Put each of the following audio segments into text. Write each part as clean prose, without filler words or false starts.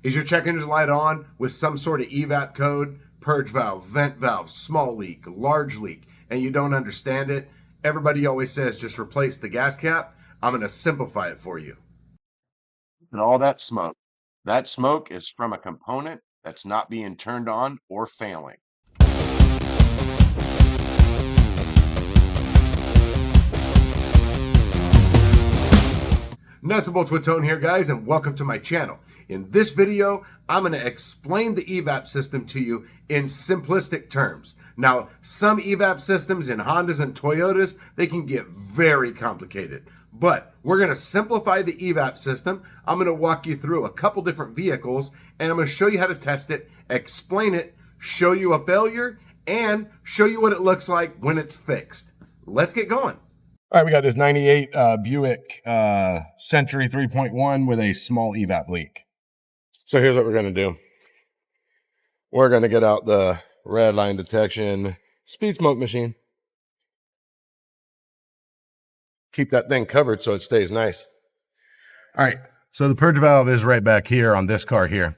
Is your check engine light on with some sort of evap code, purge valve, vent valve, small leak, large leak, and you don't understand it? Everybody always says just replace the gas cap. I'm going to simplify it for you. And all that smoke. That smoke is from a component that's not being turned on or failing. Nuts and bolts with Tone here, guys, and welcome to my channel. In this video, I'm going to explain the evap system to you in simplistic terms. Now, some evap systems in Hondas and Toyotas, they can get very complicated. But we're going to simplify the evap system. I'm going to walk you through a couple different vehicles, and I'm going to show you how to test it, explain it, show you a failure, and show you what it looks like when it's fixed. Let's get going. All right, we got this 98 Buick Century 3.1 with a small evap leak. So here's what we're going to do. We're going to get out the red line detection speed smoke machine. Keep that thing covered so it stays nice. All right, so the purge valve is right back here on this car here.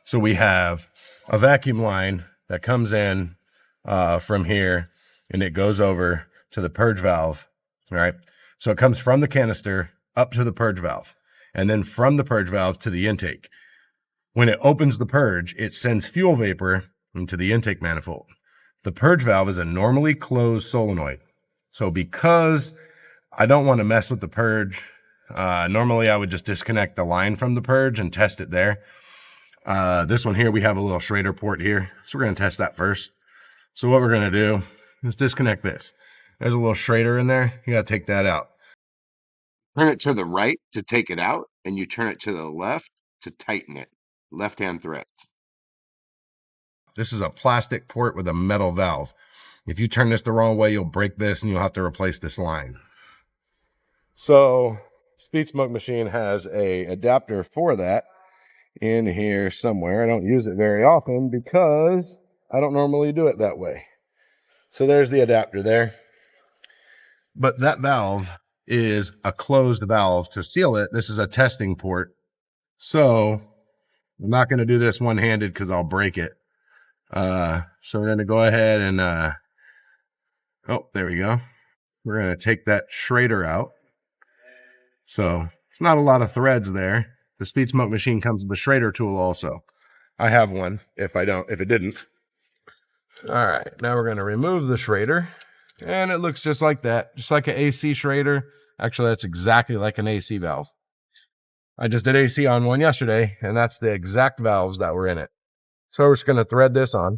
So we have a vacuum line that comes in from here, and it goes over to the purge valve. All right, so it comes from the canister up to the purge valve, and then from the purge valve to the intake. When it opens the purge, it sends fuel vapor into the intake manifold. The purge valve is a normally closed solenoid. So because I don't want to mess with the purge, normally I would just disconnect the line from the purge and test it there. This one here, we have a little Schrader port here, so we're going to test that first. So what we're going to do is disconnect this. There's a little Schrader in there. You got to take that out. Turn it to the right to take it out, and you turn it to the left to tighten it. Left-hand threads. This is a plastic port with a metal valve. If you turn this the wrong way, you'll break this and you'll have to replace this line. So speed smoke machine has a adapter for that in here somewhere. I don't use it very often because I don't normally do it that way. So there's the adapter there. But that valve is a closed valve to seal it. This is a testing port. So I'm not going to do this one-handed because I'll break it. So we're going to go ahead and, oh, there we go. We're going to take that Schrader out. So it's not a lot of threads there. The speed smoke machine comes with a Schrader tool also. I have one if it didn't. All right, now we're going to remove the Schrader. And it looks just like that, just like an AC Schrader. Actually, that's exactly like an AC valve. I just did AC on one yesterday, and that's the exact valves that were in it. So we're just going to thread this on.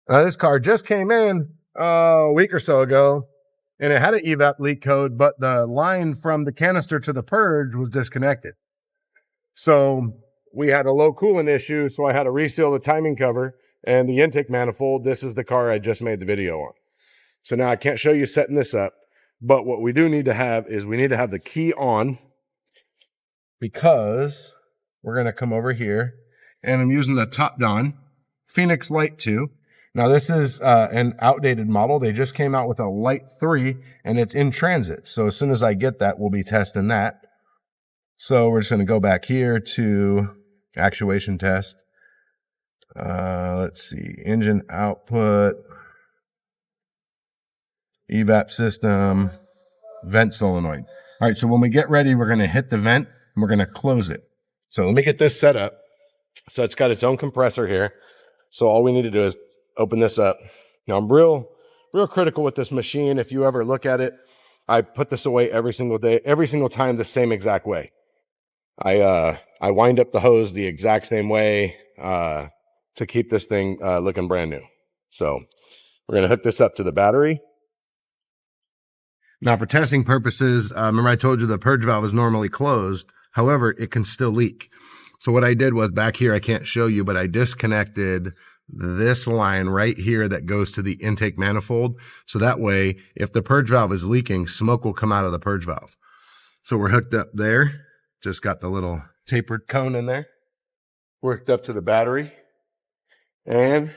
Now, this car just came in a week or so ago, and it had an evap leak code, but the line from the canister to the purge was disconnected. So we had a low coolant issue, so I had to reseal the timing cover and the intake manifold. This is the car I just made the video on. So now I can't show you setting this up, but what we do need to have is we need to have the key on, because we're going to come over here, and I'm using the Top Don Phoenix Light 2. Now this is an outdated model. They just came out with a Light 3, and it's in transit. So as soon as I get that, we'll be testing that. So we're just going to go back here to actuation test. Let's see, engine output, evap system, vent solenoid. All right, so when we get ready, we're going to hit the vent and we're going to close it. So let me get this set up. So it's got its own compressor here. So all we need to do is open this up. Now I'm real critical with this machine. If you ever look at it, I put this away every single day, every single time the same exact way. I wind up the hose the exact same way to keep this thing looking brand new. So we're going to hook this up to the battery. Now for testing purposes, remember I told you the purge valve is normally closed. However, it can still leak. So what I did was back here, I can't show you, but I disconnected this line right here that goes to the intake manifold. So that way, if the purge valve is leaking, smoke will come out of the purge valve. So we're hooked up there. Just got the little tapered cone in there. We're hooked up to the battery. And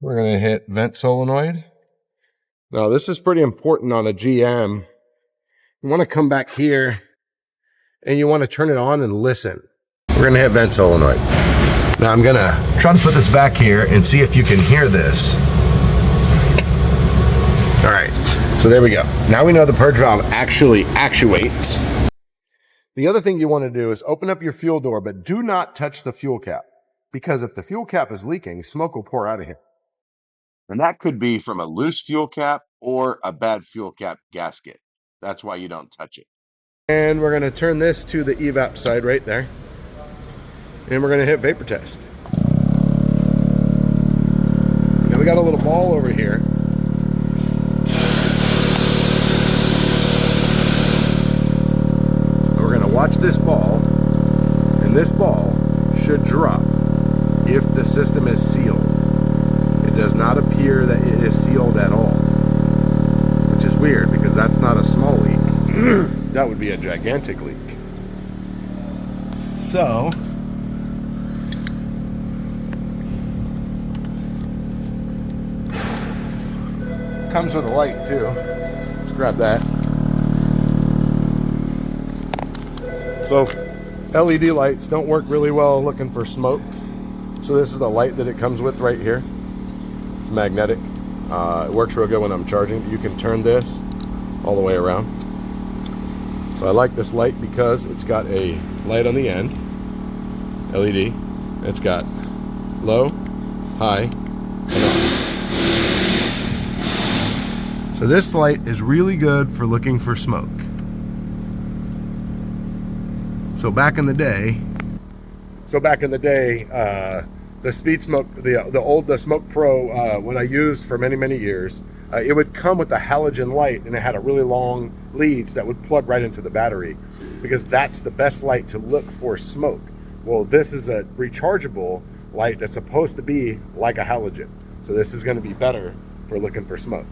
we're going to hit vent solenoid. Now, this is pretty important on a GM You want to come back here and you want to turn it on and listen. We're going to hit vent solenoid. Now I'm going to try to put this back here and see if you can hear this. All right, so there we go. Now we know the purge valve actually actuates. The other thing you want to do is open up your fuel door, but do not touch the fuel cap, because if the fuel cap is leaking, smoke will pour out of here. And that could be from a loose fuel cap or a bad fuel cap gasket. That's why you don't touch it. And we're going to turn this to the evap side right there. And we're going to hit vapor test. Now we got a little ball over here. We're going to watch this ball, and this ball should drop if the system is sealed. It does not appear that it is sealed at all, which is weird because that's not a small leak. That would be a gigantic leak. So, comes with a light too. Let's grab that. So LED lights don't work really well looking for smoke. So this is the light that it comes with right here. It's magnetic. It works real good when I'm charging. You can turn this all the way around. So I like this light because it's got a light on the end, LED. It's got low, high, and off. So this light is really good for looking for smoke. So back in the day, the Speed Smoke, the Smoke Pro, what I used for many years, it would come with a halogen light, and it had a really long leads that would plug right into the battery, because that's the best light to look for smoke. Well, this is a rechargeable light that's supposed to be like a halogen, so this is going to be better for looking for smoke.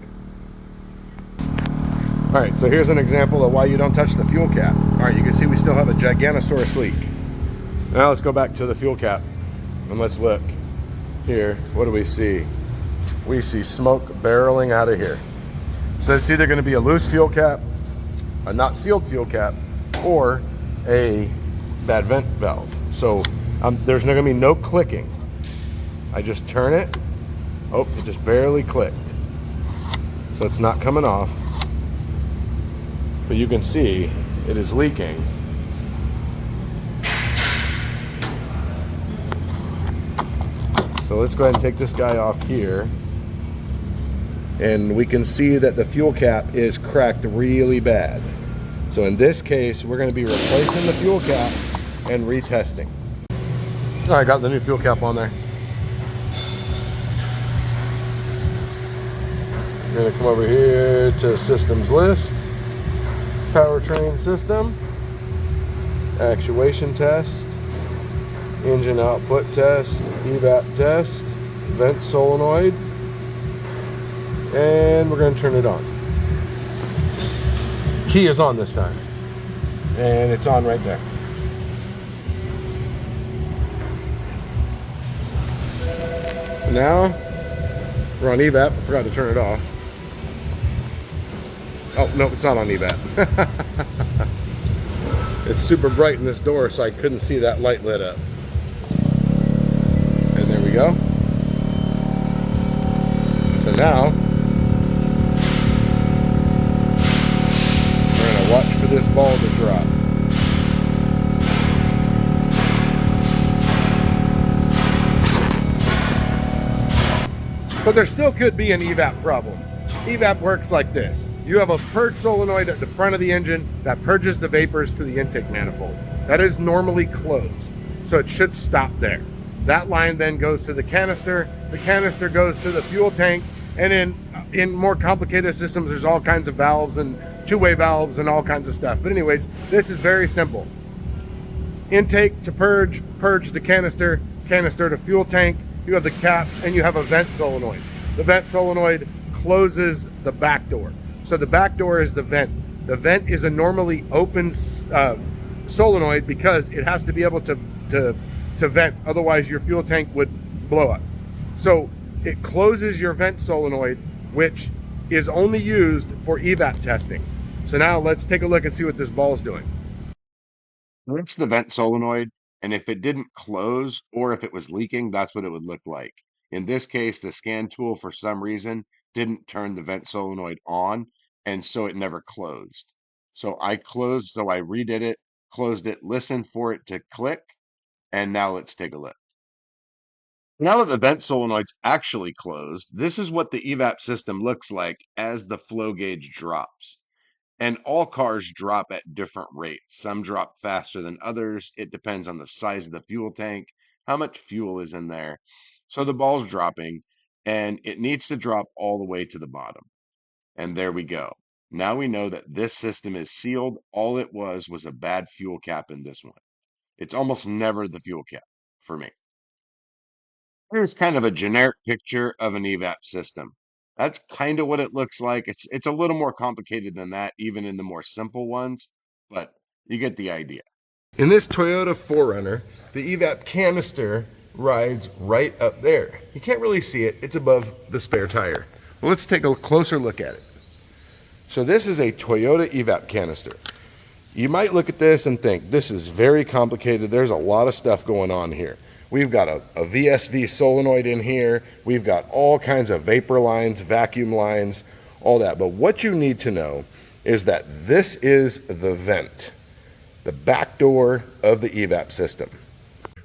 All right, so here's an example of why you don't touch the fuel cap. All right, you can see we still have a Giganosaurus leak. Now let's go back to the fuel cap and let's look here. What do we see? We see smoke barreling out of here. So it's either going to be a loose fuel cap, a not sealed fuel cap, or a bad vent valve. So there's going to be no clicking. I just turn it. Oh, it just barely clicked. So it's not coming off. But you can see it is leaking. So let's go ahead and take this guy off here. And we can see that the fuel cap is cracked really bad. So in this case, we're going to be replacing the fuel cap and retesting. All right, got the new fuel cap on there. I'm going to come over here to systems list. Powertrain system, actuation test, engine output test, evap test, vent solenoid, and we're going to turn it on. Key is on this time, and it's on right there. So now we're on evap. I forgot to turn it off. Oh, no, it's not on evap. It's super bright in this door, so I couldn't see that light lit up. And there we go. So now, we're going to watch for this ball to drop. But there still could be an evap problem. Evap works like this. You have a purge solenoid at the front of the engine that purges the vapors to the intake manifold. That is normally closed, so it should stop there. That line then goes to the canister goes to the fuel tank, and in more complicated systems, there's all kinds of valves and two-way valves and all kinds of stuff. But anyways, this is very simple. Intake to purge, purge to canister, canister to fuel tank, you have the cap, and you have a vent solenoid. The vent solenoid closes the back door. So the back door is the vent. The vent is a normally open solenoid because it has to be able to vent. Otherwise, your fuel tank would blow up. So it closes your vent solenoid, which is only used for evap testing. So now let's take a look and see what this ball is doing. Rinse the vent solenoid, and if it didn't close or if it was leaking, that's what it would look like. In this case, the scan tool, for some reason, didn't turn the vent solenoid on, and so it never closed. So I redid it, closed it, listened for it to click, and now let's take a look. Now that the vent solenoid's actually closed, this is what the evap system looks like as the flow gauge drops. And all cars drop at different rates. Some drop faster than others. It depends on the size of the fuel tank, how much fuel is in there. So the ball's dropping, and it needs to drop all the way to the bottom. And there we go. Now we know that this system is sealed. All it was a bad fuel cap in this one. It's almost never the fuel cap for me. Here's kind of a generic picture of an evap system. That's kind of what it looks like. It's a little more complicated than that, even in the more simple ones, but you get the idea. In this Toyota 4Runner, the evap canister rides right up there. You can't really see it. It's above the spare tire. Well, let's take a closer look at it. So this is a Toyota evap canister. You might look at this and think, this is very complicated. There's a lot of stuff going on here. We've got a VSV solenoid in here. We've got all kinds of vapor lines, vacuum lines, all that. But what you need to know is that this is the vent, the back door of the evap system.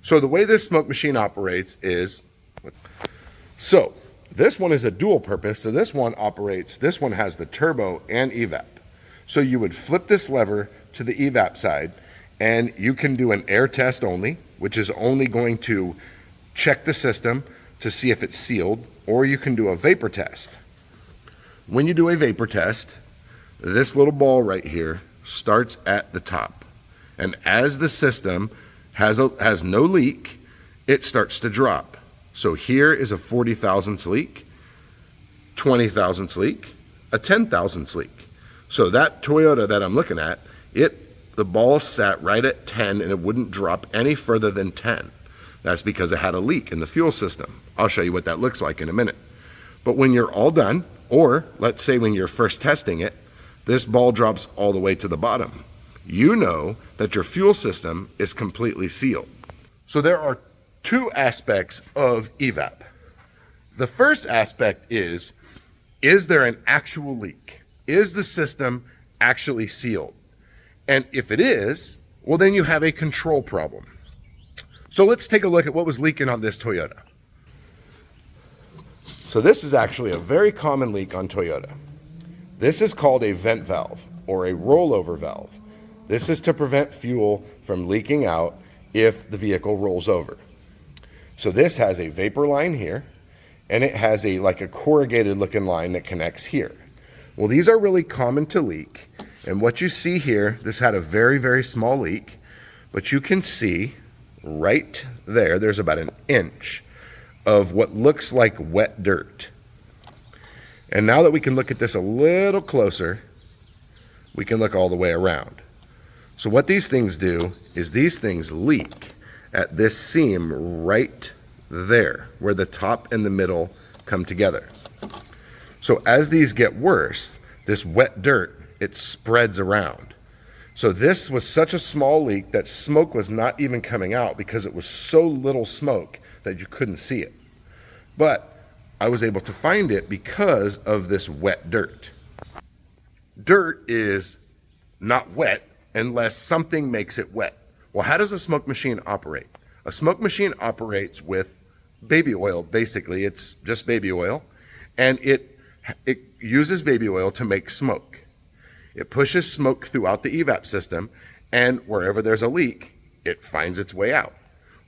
So the way this smoke machine operates is, so this one is a dual purpose. So this one has the turbo and evap. So you would flip this lever to the evap side, and you can do an air test only, which is only going to check the system to see if it's sealed, or you can do a vapor test. When you do a vapor test, this little ball right here starts at the top. And as the system has no leak, it starts to drop. So here is a 40 thousandths leak, 20 thousandths leak, a 10 thousandths leak. So that Toyota that I'm looking at, the ball sat right at 10 and it wouldn't drop any further than 10. That's because it had a leak in the fuel system. I'll show you what that looks like in a minute. But when you're all done, or let's say when you're first testing it, this ball drops all the way to the bottom. You know that your fuel system is completely sealed. So there are two aspects of evap. The first aspect is there an actual leak? Is the system actually sealed? And if it is, well, then you have a control problem. So let's take a look at what was leaking on this Toyota. So this is actually a very common leak on Toyota. This is called a vent valve or a rollover valve. This is to prevent fuel from leaking out if the vehicle rolls over. So this has a vapor line here, and it has like a corrugated looking line that connects here. Well, these are really common to leak. And what you see here, this had a very, very small leak, but you can see right there, there's about an inch of what looks like wet dirt. And now that we can look at this a little closer, we can look all the way around. So what these things do is these things leak at this seam right there, where the top and the middle come together. So as these get worse, this wet dirt, it spreads around. So this was such a small leak that smoke was not even coming out because it was so little smoke that you couldn't see it. But I was able to find it because of this wet dirt. Dirt is not wet unless something makes it wet. Well, how does a smoke machine operate? A smoke machine operates with baby oil, basically. It's just baby oil, and it uses baby oil to make smoke. It pushes smoke throughout the evap system, and wherever there's a leak, it finds its way out.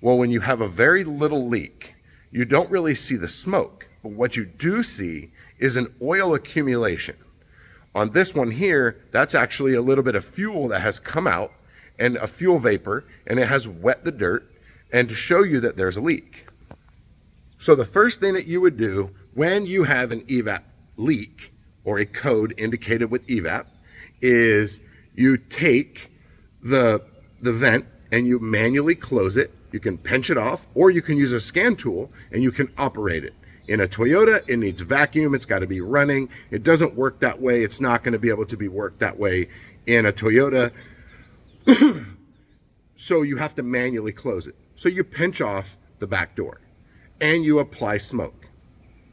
Well, when you have a very little leak, you don't really see the smoke, but what you do see is an oil accumulation. On this one here, that's actually a little bit of fuel that has come out, and a fuel vapor, and it has wet the dirt, and to show you that there's a leak. So the first thing that you would do when you have an evap leak, or a code indicated with evap, is you take the vent and you manually close it. You can pinch it off, or you can use a scan tool and you can operate it. In a Toyota, it needs vacuum. It's got to be running. It doesn't work that way. It's not going to be able to be worked that way in a Toyota. So you have to manually close it. So you pinch off the back door and you apply smoke.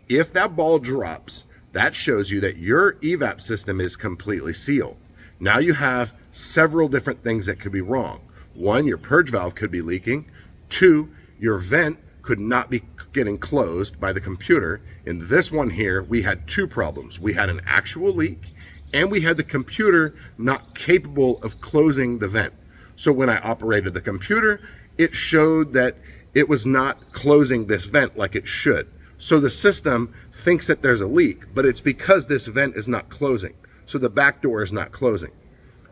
If that ball drops, that shows you that your evap system is completely sealed. Now you have several different things that could be wrong. One, your purge valve could be leaking. Two, your vent could not be getting closed by the computer. In this one here, we had two problems. We had an actual leak and we had the computer not capable of closing the vent. So when I operated the computer, it showed that it was not closing this vent like it should. So the system thinks that there's a leak, but it's because this vent is not closing. So the back door is not closing.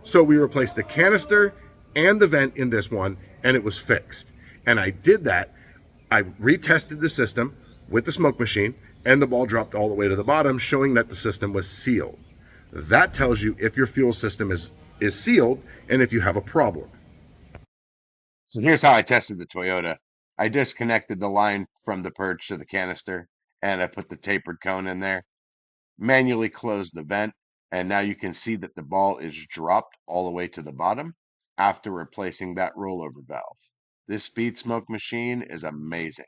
So we replaced the canister and the vent in this one, and it was fixed. And I did that. I retested the system with the smoke machine, and the ball dropped all the way to the bottom, showing that the system was sealed. That tells you if your fuel system is sealed and if you have a problem. So here's how I tested the Toyota. I disconnected the line from the purge to the canister, and I put the tapered cone in there, manually closed the vent, and now you can see that the ball is dropped all the way to the bottom after replacing that rollover valve. This speed smoke machine is amazing.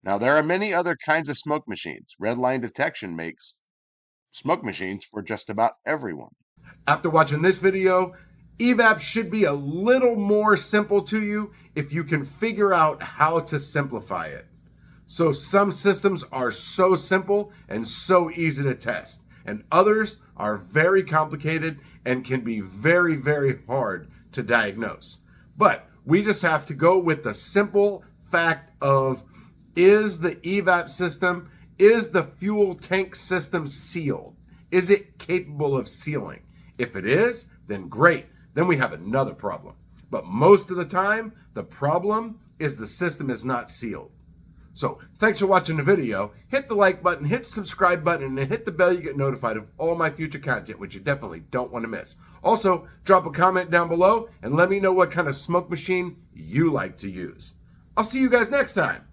Now, there are many other kinds of smoke machines. Red line detection makes smoke machines for just about everyone. After watching this video, Evap should be a little more simple to you if you can figure out how to simplify it. So some systems are so simple and so easy to test, and others are very complicated and can be very, very hard to diagnose. But we just have to go with the simple fact of, is the Evap system, is the fuel tank system sealed? Is it capable of sealing? If it is, then great. Then we have another problem. But most of the time, the problem is the system is not sealed. So thanks for watching the video. Hit the like button, hit the subscribe button, and hit the bell. You get notified of all my future content, which you definitely don't want to miss. Also, drop a comment down below and let me know what kind of smoke machine you like to use. I'll see you guys next time.